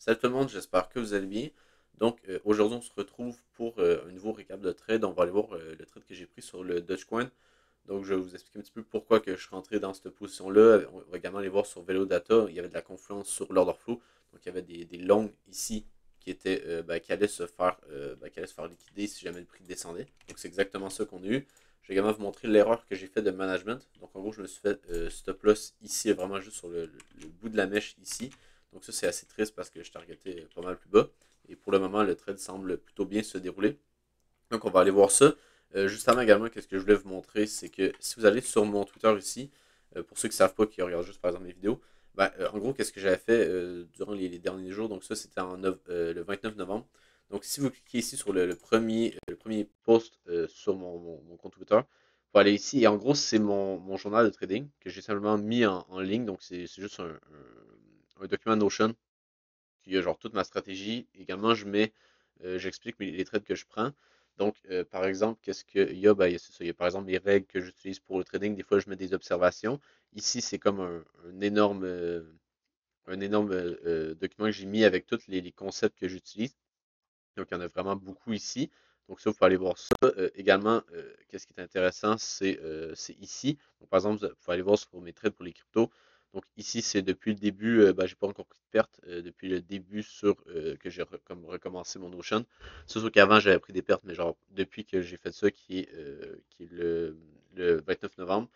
Salut tout le monde, j'espère que vous allez bien. Donc aujourd'hui on se retrouve pour un nouveau récap de trade. On va aller voir le trade que j'ai pris sur le Dogecoin. Donc je vais vous expliquer un petit peu pourquoi que je suis rentré dans cette position-là. On va également aller voir sur Velodata. Il y avait de la confluence sur l'order flow. Donc il y avait des longs ici qui étaient qui allaient se faire liquider si jamais le prix descendait. Donc c'est exactement ça qu'on a eu. Je vais également vous montrer l'erreur que j'ai fait de management. Donc en gros je me suis fait stop loss ici, vraiment juste sur le bout de la mèche ici. Donc ça, c'est assez triste parce que je targetais pas mal plus bas. Et pour le moment, le trade semble plutôt bien se dérouler. Donc on va aller voir ça. Juste avant également, qu'est-ce que je voulais vous montrer, c'est que si vous allez sur mon Twitter ici, pour ceux qui ne savent pas, qui regardent juste par exemple mes vidéos, en gros, qu'est-ce que j'avais fait durant les derniers jours, donc ça c'était le 29 novembre. Donc si vous cliquez ici sur le premier post sur mon compte Twitter, vous aller ici, et en gros c'est mon journal de trading que j'ai simplement mis en ligne, donc c'est juste un document Notion qui a genre toute ma stratégie. Également, j'explique les trades que je prends. Donc, par exemple, qu'est-ce qu'il y a? C'est ça. Il y a par exemple les règles que j'utilise pour le trading. Des fois, je mets des observations. Ici, c'est comme un énorme document que j'ai mis avec tous les concepts que j'utilise. Donc, il y en a vraiment beaucoup ici. Donc, ça, vous pouvez aller voir ça. Également, qu'est-ce qui est intéressant, c'est ici. Donc, par exemple, vous pouvez aller voir sur mes trades pour les cryptos. Donc, ici, c'est depuis le début, j'ai pas encore pris de perte depuis le début que j'ai comme recommencé mon Notion. C'est sûr qu'avant, j'avais pris des pertes, mais genre, depuis que j'ai fait ça, qui est le 29 novembre,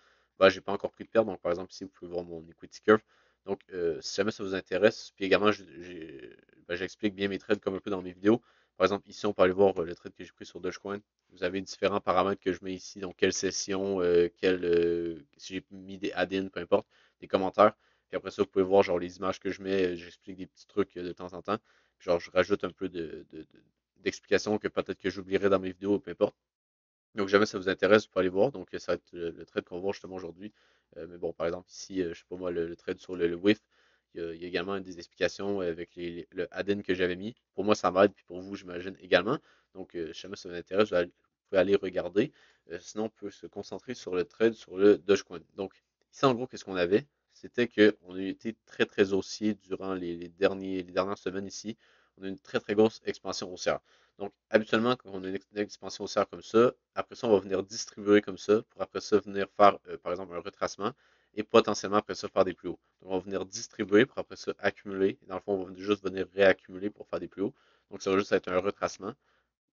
j'ai pas encore pris de perte. Donc, par exemple, ici, vous pouvez voir mon equity curve. Donc, si jamais ça vous intéresse, puis également, j'explique bien mes trades comme un peu dans mes vidéos. Par exemple, ici, on peut aller voir le trade que j'ai pris sur Dogecoin. Vous avez différents paramètres que je mets ici, donc quelle session, si j'ai mis des add-ins, peu importe, des commentaires. Puis après ça, vous pouvez voir genre les images que je mets, j'explique des petits trucs de temps en temps. Puis genre, je rajoute un peu d'explications que peut-être que j'oublierai dans mes vidéos, peu importe. Donc, jamais ça vous intéresse, vous pouvez aller voir. Donc, ça va être le trade qu'on va voir justement aujourd'hui. Mais bon, par exemple, ici, je sais pas moi, le trade sur le WIF, il y a également des explications avec le add-in que j'avais mis. Pour moi, ça m'aide, puis pour vous, j'imagine également. Donc, jamais ça vous intéresse, vous pouvez aller regarder. Sinon, on peut se concentrer sur le trade sur le Dogecoin. Donc, ici, en gros, qu'est-ce qu'on avait? C'était qu'on a été très, très haussier durant les dernières semaines ici. On a une très, très grosse expansion haussière. Donc, habituellement, quand on a une expansion haussière comme ça, après ça, on va venir distribuer comme ça, pour après ça venir faire, par exemple, un retracement, et potentiellement après ça faire des plus hauts. Donc, on va venir distribuer pour après ça accumuler. Et dans le fond, on va juste venir réaccumuler pour faire des plus hauts. Donc, ça va juste être un retracement,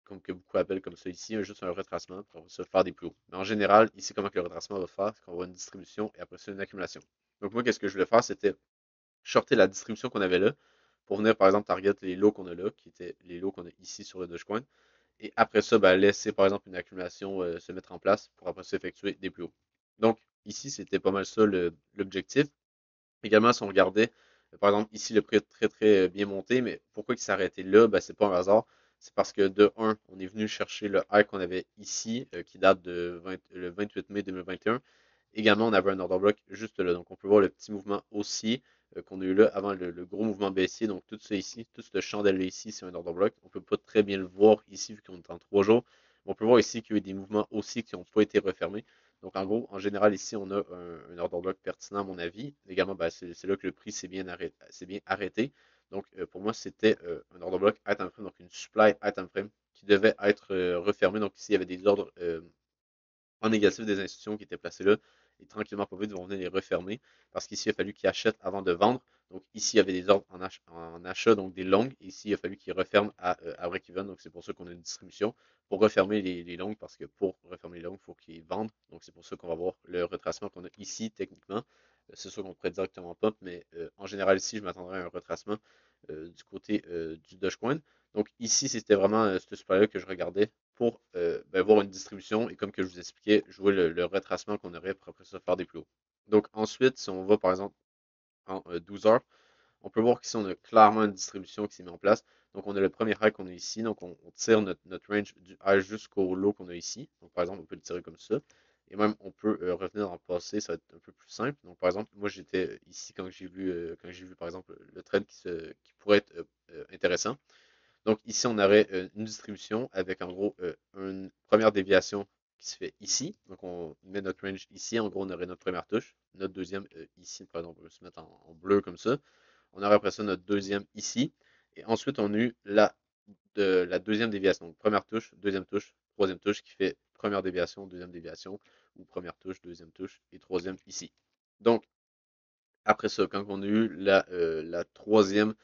comme que beaucoup appellent comme ça ici, juste un retracement pour après ça faire des plus hauts. Mais en général, ici, comment que le retracement va faire, c'est qu'on va avoir une distribution et après ça une accumulation. Donc, moi, qu'est-ce que je voulais faire, c'était shorter la distribution qu'on avait là, pour venir, par exemple, target les lots qu'on a là, qui étaient les lots qu'on a ici sur le Dogecoin. Et après ça, laisser par exemple une accumulation se mettre en place pour après ça effectuer des plus hauts. Donc ici, c'était pas mal ça l'objectif. Également, si on regardait, par exemple, ici, le prix est très très bien monté, mais pourquoi il s'est arrêté là? C'est pas un hasard. C'est parce que de 1, on est venu chercher le high qu'on avait ici, qui date le 28 mai 2021. Également, on avait un order block juste là. Donc, on peut voir le petit mouvement haussier qu'on a eu là avant le gros mouvement baissier. Donc, tout ça ici, tout ce chandelle ici, c'est un order block. On peut pas très bien le voir ici vu qu'on est en 3 jours. Mais on peut voir ici qu'il y a eu des mouvements haussiers qui n'ont pas été refermés. Donc, en gros, en général, ici, on a un order block pertinent, à mon avis. Également, c'est là que le prix s'est bien arrêté. Donc, pour moi, c'était un order block item frame, donc une supply item frame qui devait être refermée. Donc, ici, il y avait des ordres en négatif des institutions qui étaient placées là. Et tranquillement, pas vite, vont venir les refermer. Parce qu'ici, il a fallu qu'ils achètent avant de vendre. Donc, ici, il y avait des ordres en achat, donc des longues. Et ici, il a fallu qu'ils referment à break-even. Donc, c'est pour ça qu'on a une distribution pour refermer les longues. Parce que pour refermer les longues, il faut qu'ils vendent. Donc, c'est pour ça qu'on va voir le retracement qu'on a ici, techniquement. C'est sûr qu'on pourrait directement pump, mais en général, ici, je m'attendrais à un retracement du côté du Dogecoin. Donc, ici, c'était vraiment ce supply-là que je regardais pour voir une distribution et comme que je vous expliquais, jouer le retracement qu'on aurait pour après ça faire des plus hauts. Donc ensuite, si on va par exemple en 12 heures, on peut voir qu'ici on a clairement une distribution qui s'est mise en place. Donc on a le premier high qu'on a ici, donc on tire notre range du high jusqu'au low qu'on a ici. Donc par exemple, on peut le tirer comme ça. Et même on peut revenir dans le passé, ça va être un peu plus simple. Donc par exemple, moi j'étais ici quand j'ai vu par exemple le trade qui pourrait être intéressant. Donc ici, on aurait une distribution avec en gros une première déviation qui se fait ici. Donc on met notre range ici. En gros, on aurait notre première touche. Notre deuxième ici, par exemple, on peut se mettre en bleu comme ça. On aurait après ça notre deuxième ici. Et ensuite, on a eu la deuxième déviation. Donc, première touche, troisième touche qui fait première déviation, deuxième déviation, ou première touche, deuxième touche et troisième ici. Donc, après ça, quand on a eu la troisième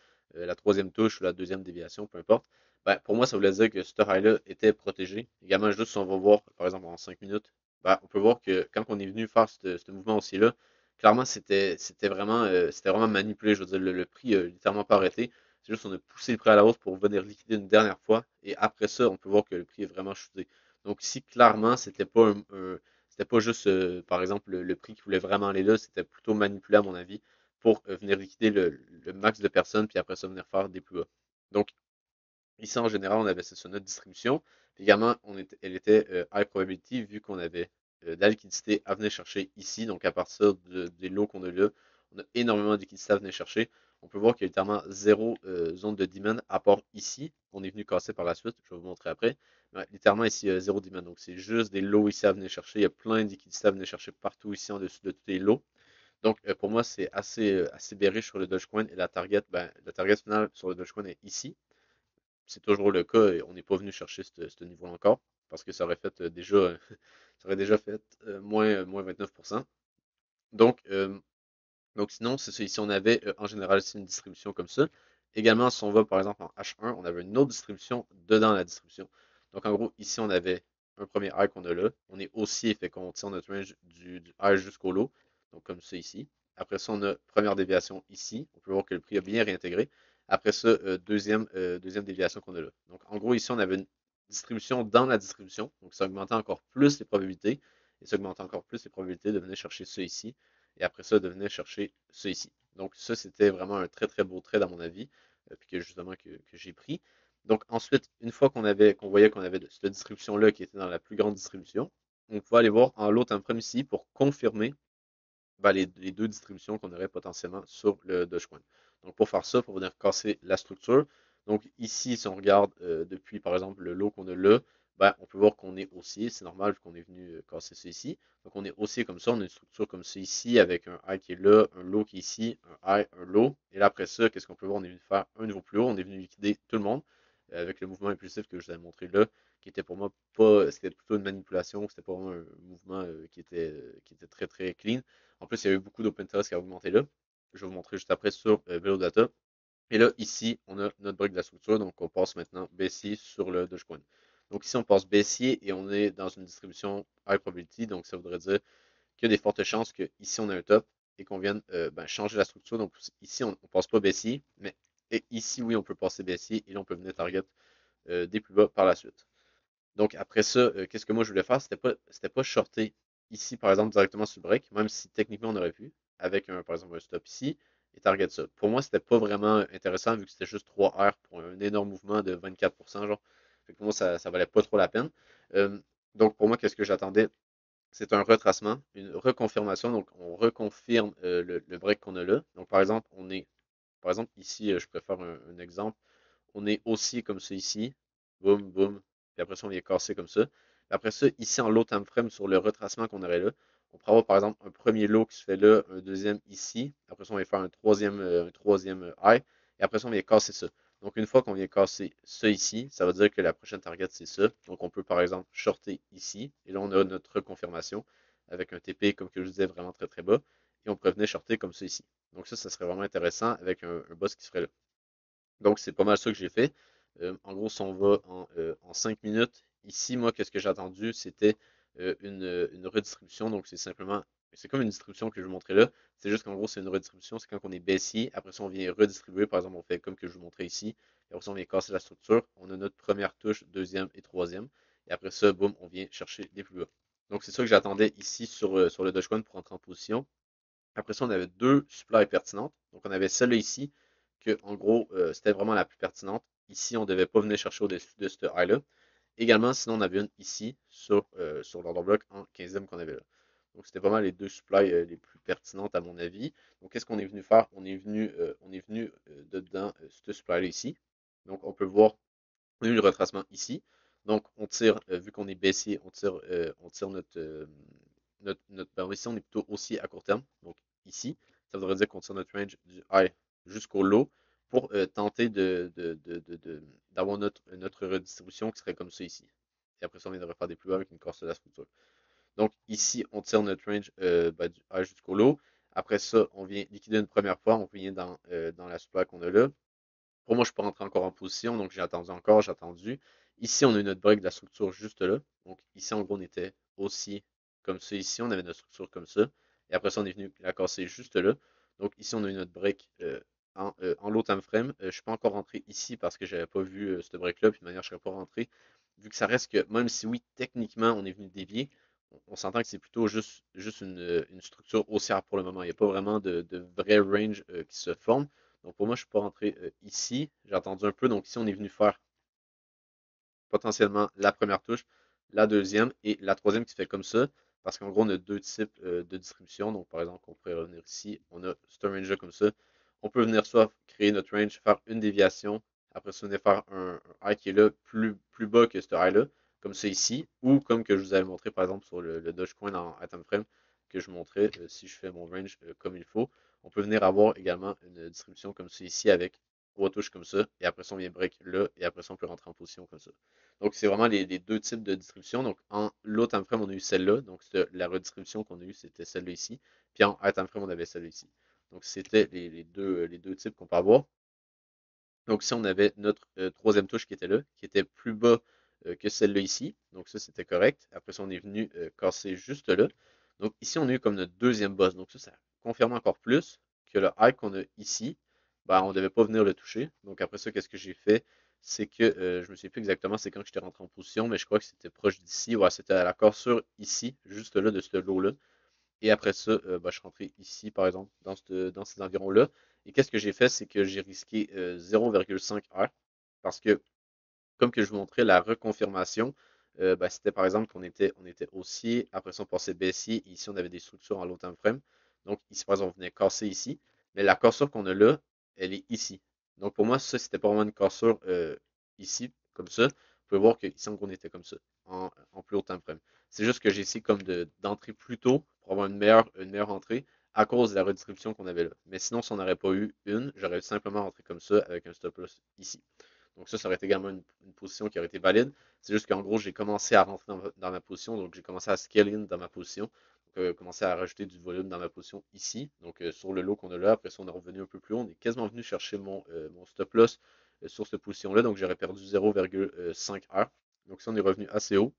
touche ou la deuxième déviation, peu importe, ben, pour moi, ça voulait dire que ce high-là était protégé. Également, juste si on va voir, par exemple, en 5 minutes, ben, on peut voir que quand on est venu faire ce mouvement aussi-là, clairement, c'était vraiment manipulé. Je veux dire, le prix a littéralement pas arrêté. C'est juste qu'on a poussé le prix à la hausse pour venir liquider une dernière fois. Et après ça, on peut voir que le prix est vraiment chuté. Donc ici, clairement, c'était pas juste, par exemple, le prix qui voulait vraiment aller là, c'était plutôt manipulé à mon avis pour venir liquider le max de personnes, puis après ça venir faire des plus bas. Donc, ici, en général, on avait sur notre distribution. Puis également, elle était high probability vu qu'on avait de la liquidité à venir chercher ici. Donc, à partir des lots qu'on a là, on a énormément de liquidité à venir chercher. On peut voir qu'il y a littéralement zéro zone de demand à part ici. On est venu casser par la suite. Je vais vous montrer après. Mais littéralement, ici, zéro demand. Donc, c'est juste des lots ici à venir chercher. Il y a plein de liquidités à venir chercher partout ici en dessus de tous les lots. Donc, pour moi, c'est assez bearish sur le Dogecoin. Et la target finale sur le Dogecoin est ici. C'est toujours le cas et on n'est pas venu chercher ce niveau-là encore parce que ça aurait fait ça aurait déjà fait moins 29%. Donc, donc sinon, c'est ça. Ici, on avait en général ici une distribution comme ça. Également, si on va par exemple en H1, on avait une autre distribution dedans la distribution. Donc en gros, ici, on avait un premier high qu'on a là. On est haussier, fait qu'on tire notre range du high jusqu'au low. Donc comme ça ici. Après ça, on a première déviation ici. On peut voir que le prix a bien réintégré. Après ça, deuxième déviation qu'on a là. Donc en gros, ici, on avait une distribution dans la distribution. Donc ça augmentait encore plus les probabilités. Et ça augmentait encore plus les probabilités de venir chercher ça ici et après ça, de venir chercher ça ici. Donc ça, c'était vraiment un très très beau trade à mon avis, puis que justement que j'ai pris. Donc ensuite, une fois qu'on voyait qu'on avait cette distribution-là qui était dans la plus grande distribution, on pouvait aller voir en lot time frame ici pour confirmer ben, les deux distributions qu'on aurait potentiellement sur le Dogecoin. Donc pour faire ça, pour venir casser la structure. Donc ici, si on regarde depuis par exemple le lot qu'on a là, ben, on peut voir qu'on est haussier. C'est normal vu qu'on est venu casser ça ici. Donc on est haussier comme ça. On a une structure comme ça ici avec un high qui est là, un low qui est ici, un high, un low. Et là après ça, qu'est-ce qu'on peut voir? On est venu faire un niveau plus haut. On est venu liquider tout le monde avec le mouvement impulsif que je vous avais montré là, qui était pour moi pas, c'était plutôt une manipulation. C'était pas vraiment un mouvement qui était très très clean. En plus, il y a eu beaucoup d'open interest qui a augmenté là. Je vais vous montrer juste après sur Velo Data. Et là, ici, on a notre brique de la structure. Donc, on passe maintenant baissier sur le Dogecoin. Donc, ici, on passe baissier et on est dans une distribution high probability. Donc, ça voudrait dire qu'il y a des fortes chances qu'ici, on a un top et qu'on vienne changer la structure. Donc, ici, on ne passe pas baissier. Mais et ici, oui, on peut passer baissier et là, on peut venir target des plus bas par la suite. Donc après ça, qu'est-ce que moi je voulais faire? C'était pas shorter ici, par exemple, directement sur le break, même si techniquement on aurait pu, avec par exemple un stop ici, et target ça. Pour moi, c'était pas vraiment intéressant vu que c'était juste 3 R pour un énorme mouvement de 24%, genre. Fait que pour moi, ça valait pas trop la peine. Euh, donc pour moi, qu'est-ce que j'attendais? C'est un retracement, une reconfirmation. Donc on reconfirme le break qu'on a là. Donc par exemple ici, je préfère un exemple. On est aussi comme ça ici. Boum, boum. Puis après ça, on vient casser comme ça. Puis après ça, ici en low time frame sur le retracement qu'on aurait là, on pourrait avoir par exemple un premier low qui se fait là, un deuxième ici. Après ça, on vient faire un troisième high. Et après ça, on vient casser ça. Donc une fois qu'on vient casser ça ici, ça veut dire que la prochaine target, c'est ça. Donc on peut par exemple shorter ici. Et là, on a notre confirmation avec un TP, comme que je disais, vraiment très très bas. Et on pourrait venir shorter comme ça ici. Donc ça serait vraiment intéressant avec un boss qui serait là. Donc, c'est pas mal ça que j'ai fait. En gros, si on va en 5 minutes, ici, moi, qu'est-ce que j'ai attendu? C'était une redistribution. Donc, c'est comme une distribution que je vous montrais là. C'est juste qu'en gros, c'est une redistribution. C'est quand on est baissier. Après ça, on vient redistribuer. Par exemple, on fait comme que je vous montrais ici. Et après ça, on vient casser la structure. On a notre première touche, deuxième et troisième. Et après ça, boum, on vient chercher les plus bas. Donc, c'est ça que j'attendais ici sur le Dogecoin pour entrer en position. Après ça, on avait deux supplies pertinentes. Donc, on avait celle-là ici, que en gros, c'était vraiment la plus pertinente. Ici, on ne devait pas venir chercher au-dessus de ce high-là. Également, sinon, on avait une ici sur l'order block en 15e qu'on avait là. Donc, c'était vraiment les deux supplies les plus pertinentes à mon avis. Donc, qu'est-ce qu'on est venu faire? On est venu dedans ce supply-là ici. Donc, on peut voir, on a eu le retracement ici. Donc, on tire, vu qu'on est baissier, on tire ben, ici, on est plutôt aussi à court terme. Donc, ici, ça voudrait dire qu'on tire notre range du high jusqu'au low. pour tenter d'avoir notre redistribution qui serait comme ça ici. Et après ça, on viendrait faire des plus bas avec une course de la structure. Donc ici, on tire notre range du A jusqu'au low. Après ça, on vient liquider une première fois, on vient dans la supply qu'on a là. Pour moi, je peux rentrer encore en position, donc j'ai attendu encore, j'ai attendu. Ici, on a eu notre break de la structure juste là. Donc ici, en gros, on était aussi comme ça. Ici, on avait notre structure comme ça. Et après ça, on est venu la casser juste là. Donc ici, on a eu notre break en low time frame. Je ne suis pas encore rentré ici parce que je n'avais pas vu ce break-là. Puis de manière, je ne serais pas rentré. Vu que ça reste que, même si oui, techniquement, on est venu dévier, on s'entend que c'est plutôt juste une structure haussière pour le moment. Il n'y a pas vraiment de vrai range qui se forme. Donc pour moi, je ne suis pas rentré ici. J'ai attendu un peu. Donc ici, on est venu faire potentiellement la première touche, la deuxième et la troisième qui se fait comme ça. Parce qu'en gros, on a deux types de distribution. Donc par exemple, on pourrait revenir ici. On a ce range comme ça. On peut venir soit créer notre range, faire une déviation. Après ça, venir faire un high qui est là plus bas que ce high-là. Comme ça ici. Ou comme que je vous avais montré par exemple sur le Dogecoin en item frame que je montrais. Si je fais mon range comme il faut. On peut venir avoir également une distribution comme ça ici avec trois touches comme ça, et après ça, on vient break là, et après ça, on peut rentrer en position comme ça. Donc, c'est vraiment les deux types de distribution. Donc, en low time frame, on a eu celle-là. Donc, la redistribution qu'on a eue, c'était celle-là ici. Puis en high time frame, on avait celle-là ici. Donc, c'était les deux types qu'on peut avoir. Donc, si on avait notre troisième touche qui était là, qui était plus bas que celle-là ici. Donc, ça, c'était correct. Après ça, on est venu casser juste là. Donc, ici, on a eu comme notre deuxième boss. Donc, ça confirme encore plus que le high qu'on a ici, ben, on ne devait pas venir le toucher. Donc, après ça, qu'est-ce que j'ai fait? C'est que je me souviens plus exactement c'est quand j'étais rentré en position, mais je crois que c'était proche d'ici. Ouais, c'était à la cassure ici, juste là, de ce lot-là. Et après ça, je suis rentré ici, par exemple, dans ces environs-là. Et qu'est-ce que j'ai fait? C'est que j'ai risqué 0,5 R parce que, comme que je vous montrais, la reconfirmation, c'était par exemple qu'on était haussier, après ça on passait baissier, et ici on avait des structures en low time frame. Donc ici par exemple on venait casser ici, mais la cassure qu'on a là, elle est ici. Donc pour moi, ça c'était pas vraiment une cassure ici, comme ça. Vous pouvez voir qu'ici en gros on était comme ça, en plus haut time frame. C'est juste que j'ai essayé comme d'entrer plus tôt pour avoir une meilleure entrée à cause de la redistribution qu'on avait là. Mais sinon, si on n'aurait pas eu une, j'aurais simplement rentré comme ça avec un stop loss ici. Donc ça aurait été également une position qui aurait été valide. C'est juste qu'en gros, j'ai commencé à rentrer dans ma position, donc j'ai commencé à scale in dans ma position, donc commencer à rajouter du volume dans ma position ici, donc sur le lot qu'on a là. Après ça, on est revenu un peu plus haut, on est quasiment venu chercher mon stop loss sur cette position-là, donc j'aurais perdu 0,5 heures. Donc ça, on est revenu assez haut.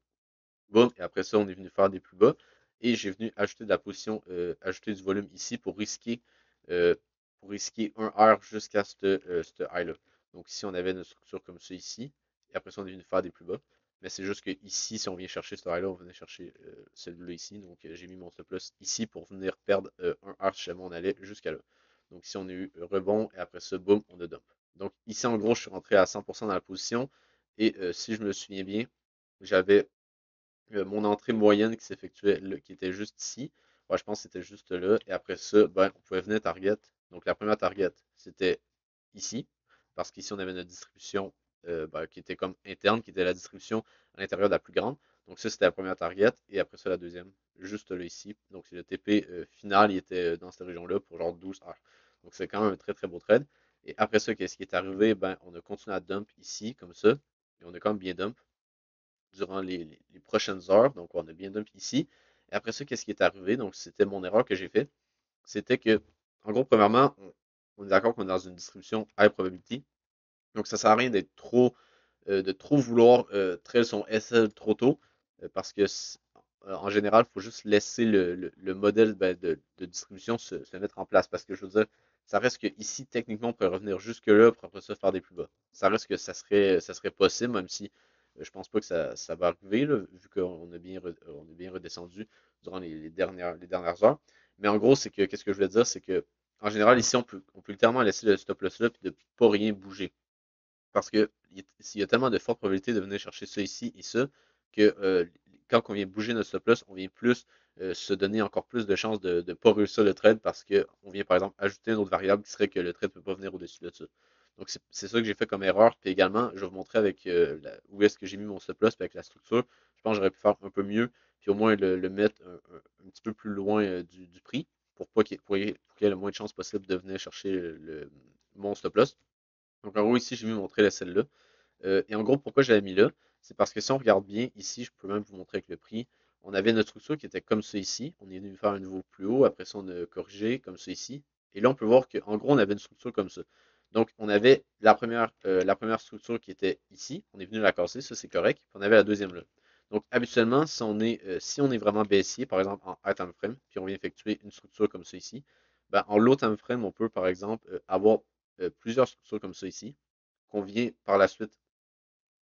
Boum, et après ça, on est venu faire des plus bas. Et j'ai venu ajouter de la position, ajouter du volume ici euh, pour risquer un R jusqu'à ce high-là. Donc ici, on avait une structure comme ça ici. Et après ça, on est venu faire des plus bas. Mais c'est juste que ici, si on vient chercher ce high-là, on venait chercher celui-là ici. Donc j'ai mis mon stop loss ici pour venir perdre un R si jamais on allait jusqu'à là. Donc ici, on a eu rebond et après ça, boum, on a dump. Donc ici, en gros, je suis rentré à 100% dans la position. Et si je me souviens bien, j'avais mon entrée moyenne qui s'effectuait, qui était juste ici. Ouais, je pense que c'était juste là. Et après ça, ben, on pouvait venir target. Donc la première target, c'était ici. Parce qu'ici, on avait notre distribution qui était comme interne, qui était la distribution à l'intérieur de la plus grande. Donc ça, c'était la première target. Et après ça, la deuxième, juste là ici. Donc c'est le TP final, il était dans cette région-là pour genre 12 heures. Donc c'est quand même un très très beau trade. Et après ça, qu'est-ce qui est arrivé? Ben, on a continué à dump ici, comme ça. Et on a quand même bien dump durant les prochaines heures. Donc, on a bien dump ici. Et après ça, qu'est-ce qui est arrivé? Donc, c'était mon erreur que j'ai fait. C'était que, en gros, premièrement, on est d'accord qu'on est dans une distribution high probability. Donc, ça ne sert à rien de trop vouloir trail son SL trop tôt. Parce que, en général, il faut juste laisser le modèle de distribution se mettre en place. Parce que, je veux dire, ça reste que ici, techniquement, on pourrait revenir jusque-là pour après ça faire des plus bas. Ça reste que ça serait possible, même si je pense pas que ça va arriver, là, vu qu'on est bien redescendu durant les dernières heures. Mais en gros, c'est que, qu'est-ce que je veux dire, c'est que, en général, ici, on peut littéralement laisser le stop loss là, puis de pas rien bouger. Parce que s'il y a tellement de fortes probabilités de venir chercher ça ici et ça, que quand on vient bouger notre stop loss, on vient plus se donner encore plus de chances de ne pas réussir le trade parce qu'on vient par exemple ajouter une autre variable qui serait que le trade ne peut pas venir au-dessus de ça. Donc c'est ça que j'ai fait comme erreur. Puis également, je vais vous montrer avec où est-ce que j'ai mis mon stop loss, puis avec la structure. Je pense que j'aurais pu faire un peu mieux, puis au moins le mettre un petit peu plus loin du prix pour qu'il y ait le moins de chances possible de venir chercher mon stop loss. Donc en gros, ici, j'ai mis montrer la celle-là. Et en gros, pourquoi je l'avais mis là? C'est parce que si on regarde bien, ici, je peux même vous montrer avec le prix. On avait notre structure qui était comme ça ici. On est venu faire un niveau plus haut. Après ça, on a corrigé comme ça ici. Et là, on peut voir qu'en gros, on avait une structure comme ça. Donc, on avait la première structure qui était ici. On est venu la casser. Ça, c'est correct. Puis on avait la deuxième là. Donc, habituellement, si on est vraiment baissier, par exemple en high time frame, puis on vient effectuer une structure comme ça ici, ben, en low time frame, on peut, par exemple, avoir plusieurs structures comme ça ici, qu'on vient par la suite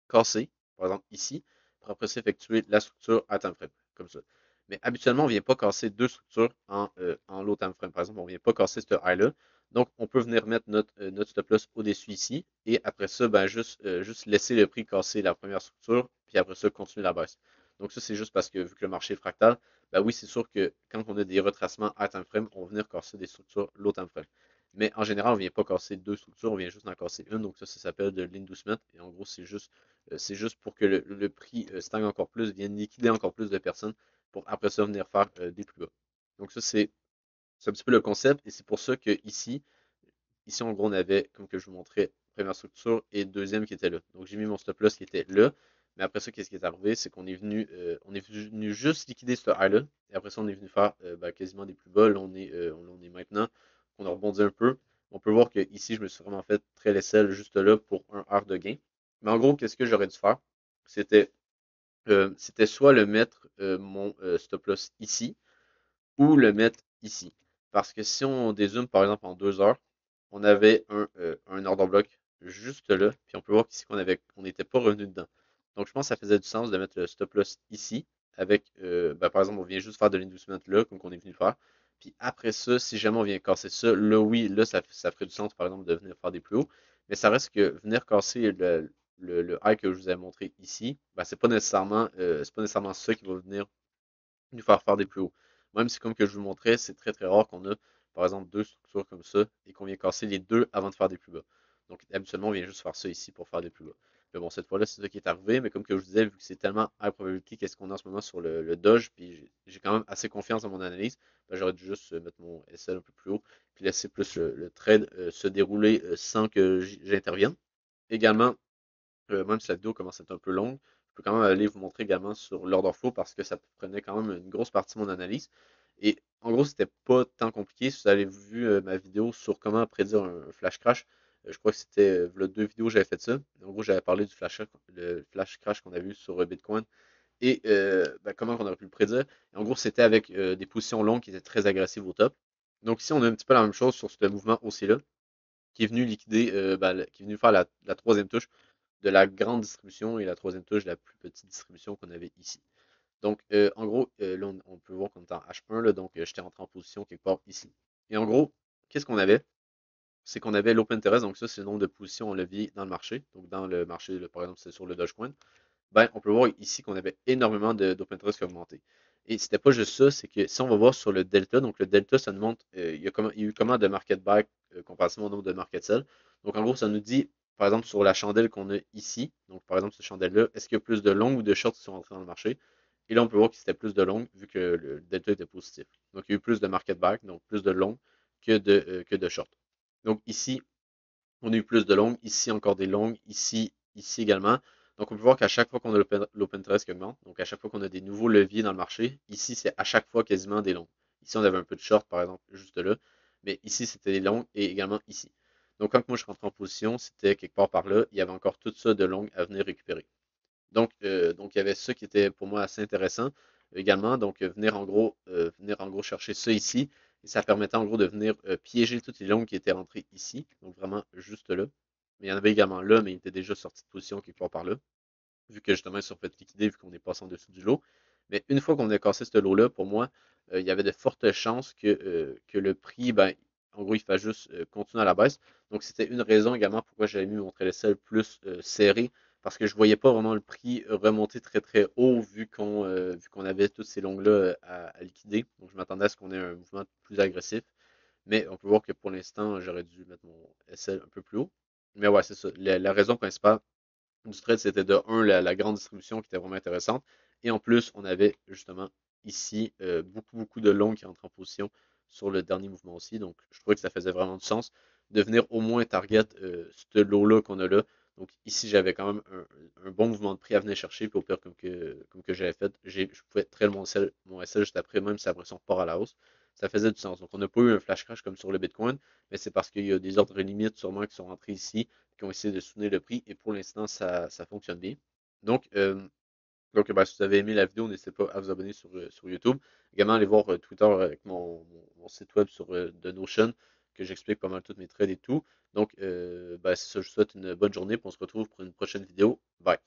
casser, par exemple ici, pour après ça effectuer la structure à time frame, comme ça. Mais habituellement, on ne vient pas casser deux structures en low time frame. Par exemple, on ne vient pas casser ce high-là. Donc, on peut venir mettre notre stop loss au-dessus ici. Et après ça, ben, juste laisser le prix casser la première structure. Puis après ça, continuer la baisse. Donc, ça, c'est juste parce que vu que le marché est fractal, ben oui, c'est sûr que quand on a des retracements à time frame, on va venir casser des structures low time frame. Mais en général, on ne vient pas casser deux structures, on vient juste en casser une. Donc, ça s'appelle de l'inducement. Et en gros, c'est juste pour que le prix stagne encore plus, vienne liquider encore plus de personnes pour après ça venir faire des plus bas. Donc ça, c'est un petit peu le concept et c'est pour ça que ici en gros, on avait, comme que je vous montrais, première structure et deuxième qui était là. Donc j'ai mis mon stop loss qui était là. Mais après ça, qu'est-ce qui est arrivé? C'est on est venu juste liquider ce high-là. Et après ça, on est venu faire ben, quasiment des plus bas. Là, on est maintenant. On a rebondi un peu. On peut voir que ici, je me suis vraiment fait très l'aisselle juste là pour un heure de gain. Mais en gros, qu'est-ce que j'aurais dû faire? C'était c'était soit le mettre mon stop loss ici ou le mettre ici. Parce que si on dézoome par exemple en 2 heures, on avait un order block juste là, puis on peut voir qu'ici on n'était pas revenu dedans. Donc je pense que ça faisait du sens de mettre le stop loss ici, avec ben, par exemple on vient juste faire de l'inducement là, comme on est venu faire. Puis après ça, si jamais on vient casser ça, là oui, là ça ferait du sens par exemple de venir faire des plus hauts. Mais ça reste que venir casser le high que je vous ai montré ici, ben, c'est pas nécessairement ça qui va venir nous faire des plus hauts. Même si, comme que je vous montrais, c'est très très rare qu'on a, par exemple, deux structures comme ça et qu'on vient casser les deux avant de faire des plus bas. Donc, habituellement, on vient juste faire ça ici pour faire des plus bas. Mais bon, cette fois-là, c'est ça qui est arrivé. Mais comme que je vous disais, vu que c'est tellement high probability qu'est-ce qu'on a en ce moment sur le Doge, puis j'ai quand même assez confiance dans mon analyse, ben, j'aurais dû juste mettre mon SL un peu plus haut, puis laisser plus le trade se dérouler sans que j'intervienne. Également, même si la vidéo commence à être un peu longue, je peux quand même aller vous montrer également sur l'order flow parce que ça prenait quand même une grosse partie de mon analyse. Et en gros, c'était pas tant compliqué. Si vous avez vu ma vidéo sur comment prédire un flash crash, je crois que c'était là, 2 vidéos j'avais fait ça. En gros, j'avais parlé du le flash crash qu'on a vu sur Bitcoin et ben, comment on aurait pu le prédire. Et en gros, c'était avec des positions longues qui étaient très agressives au top. Donc ici, on a un petit peu la même chose sur ce mouvement haussier-là, qui est venu liquider, ben, qui est venu faire la troisième touche de la grande distribution et la troisième touche de la plus petite distribution qu'on avait ici. Donc, en gros, là, on peut voir qu'on est en H1, là, donc j'étais rentré en position quelque part ici. Et en gros, qu'est-ce qu'on avait? C'est qu'on avait l'open interest, donc ça, c'est le nombre de positions en levier dans le marché. Donc, dans le marché, là, par exemple, c'est sur le Dogecoin. Ben, on peut voir ici qu'on avait énormément d'open interest qui a augmenté. Et c'était pas juste ça, c'est que si on va voir sur le delta, donc le delta, ça nous montre, il y a eu comment de market buy comparativement au nombre de market sell. Donc en gros, ça nous dit, par exemple, sur la chandelle qu'on a ici, donc par exemple, cette chandelle-là, est-ce qu'il y a plus de longs ou de shorts qui sont entrés dans le marché? Et là, on peut voir que c'était plus de longs vu que le delta était positif. Donc il y a eu plus de market buy, donc plus de longs que de shorts. Donc ici, on a eu plus de longues, ici encore des longues, ici également. Donc on peut voir qu'à chaque fois qu'on a l'open interest qui augmente, donc à chaque fois qu'on a des nouveaux leviers dans le marché, ici c'est à chaque fois quasiment des longues. Ici on avait un peu de short par exemple juste là, mais ici c'était des longues et également ici. Donc quand moi je rentrais en position, c'était quelque part par là, il y avait encore tout ça de longues à venir récupérer. Donc il y avait ça qui était pour moi assez intéressant également. Donc venir en gros chercher ça ici. Et ça permettait en gros de venir piéger toutes les longues qui étaient rentrées ici. Donc vraiment juste là. Mais il y en avait également là, mais il était déjà sorti de position quelque part par là. Vu que justement ils se sont fait liquider, vu qu'on est passé en dessous du lot. Mais une fois qu'on a cassé ce lot-là, pour moi, il y avait de fortes chances que le prix, ben, en gros, il fasse juste continuer à la baisse. Donc, c'était une raison également pourquoi j'avais mis mon trail plus serré, parce que je ne voyais pas vraiment le prix remonter très très haut vu qu'on avait toutes ces longues-là à liquider. Donc, je m'attendais à ce qu'on ait un mouvement plus agressif. Mais on peut voir que pour l'instant, j'aurais dû mettre mon SL un peu plus haut. Mais ouais, c'est ça. La raison principale, du trade, c'était de un, la grande distribution qui était vraiment intéressante. Et en plus, on avait justement ici beaucoup de longs qui rentrent en position sur le dernier mouvement aussi. Donc, je trouvais que ça faisait vraiment du sens. de venir au moins target ce lot-là qu'on a là. Donc ici, j'avais quand même un bon mouvement de prix à venir chercher, puis au pire, comme que j'avais fait, je pouvais traiter mon SL juste après, même si la pression repart à la hausse. Ça faisait du sens. Donc on n'a pas eu un flash crash comme sur le Bitcoin, mais c'est parce qu'il y a des ordres limites sûrement qui sont rentrés ici, qui ont essayé de soutenir le prix, et pour l'instant, ça fonctionne bien. Donc, ben, si vous avez aimé la vidéo, n'hésitez pas à vous abonner sur YouTube. Également, allez voir Twitter avec mon site web sur The Notion, que j'explique pas mal toutes mes trades et tout. Donc, ben, c'est ça, je vous souhaite une bonne journée, puis on se retrouve pour une prochaine vidéo. Bye!